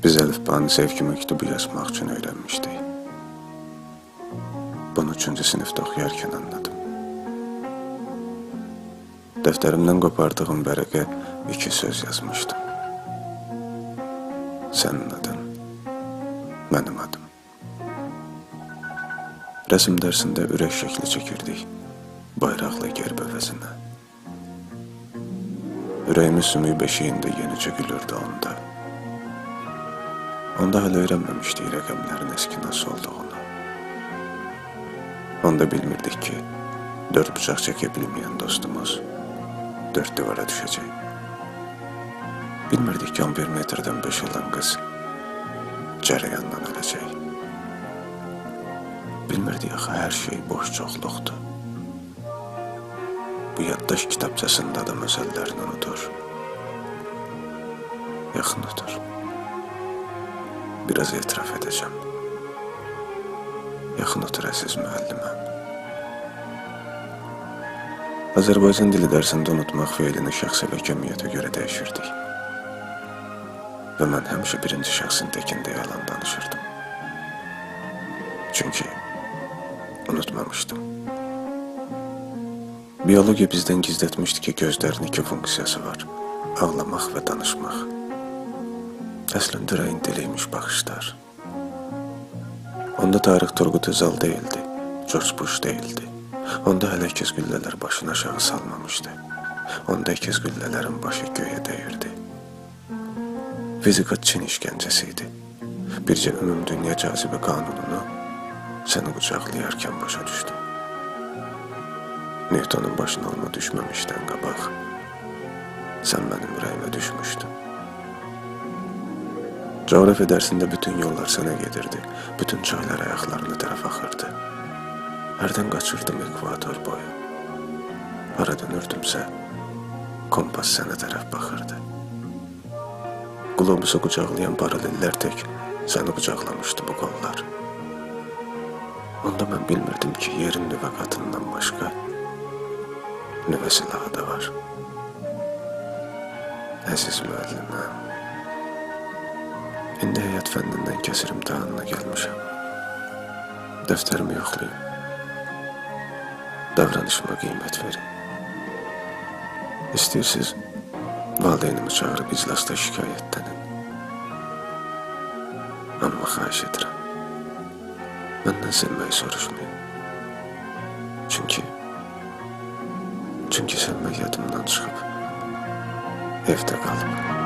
Biz əlifbanı sevgi məktubu yazmaq üçün öyrənmişdik. Bunu 3-cü sinifdə oxuyarkən anladım. Dəftərimdən qopardığım vərəqə 2 söz yazmışdım. Sənin adın, mənim adım. Rəsm dərsində ürək şəkli çəkirdik, bayraqla qərb əvəzinə. Ürəyimin sümük beşiyində yenicə gülürdü onda. Onda hələ öyrənməmişdik rəqəmlərin əski nasıl olduğunu. Onda bilmirdik ki, 4 bıçaq çəkə bilməyən dostumuz 4 divara düşəcək. Bilmirdik ki, 11 metrdən 5 olan qız cərəyandan öləcək. Bilmirdik axı, hər şey boş çoxluqdur. Bu yaddaş kitabçasında adam özəllərini unutur. Yaxın otur. Biraz etiraf edəcəm. Yaxın otur əziz müəlliməm. Azərbaycan dili dərsində unutmaq feilini şəxsi və kəmiyyətə görə dəyişirdik. Və mən həmişə birinci şəxsin təkində yalan danışırdım. Çünki unutmamışdım. Biyologiya bizdən gizlətmişdi ki, gözlərin 2 funksiyası var. Ağlamaq və danışmaq. Əslində ürəyin diliymiş baxışlar. Onda Tarix Turgut Özal deyildi, George Bush deyildi. Onda hələ ikiz güllələr başını aşağı salmamışdı. Onda ikiz güllələrin başı göyə dəyirdi. Fizika Çin işgəncəsi idi. Bircə ümum dünya cazibə qanununu səni qucaqlayarkən başa düşdüm. Newtonun başına alma düşməmişdən qabaq sən mənim ürəyimə düşmüşdün. Coğrafiya dərsində bütün yollar sənə gedirdi, bütün çaylar ayaqlarına tərəf axırdı. Hərdən qaçırdım ekvator boyu. Hara dönürdümsə, kompas sənə tərəf baxırdı. Qlobusu qucaqlayan paralellər tək səni qucaqlamışdı bu qollar. Onda mən bilmirdim ki, yerin nüvə qatından başqa nüvə silahı da var. Əziz müəlliməm, İndi həyat fənnindən kəsir imtahanına gəlmişəm. Dəftərimi yoxlayın. Davranışıma qiymət verin. İstəyirsiniz, valideynimi çağırıb iclasda şikayətlənin. Amma xahiş edirəm, məndən sevməyi soruşmayın. Çünki sevmək yadımdan çıxıb, evdə qalıb.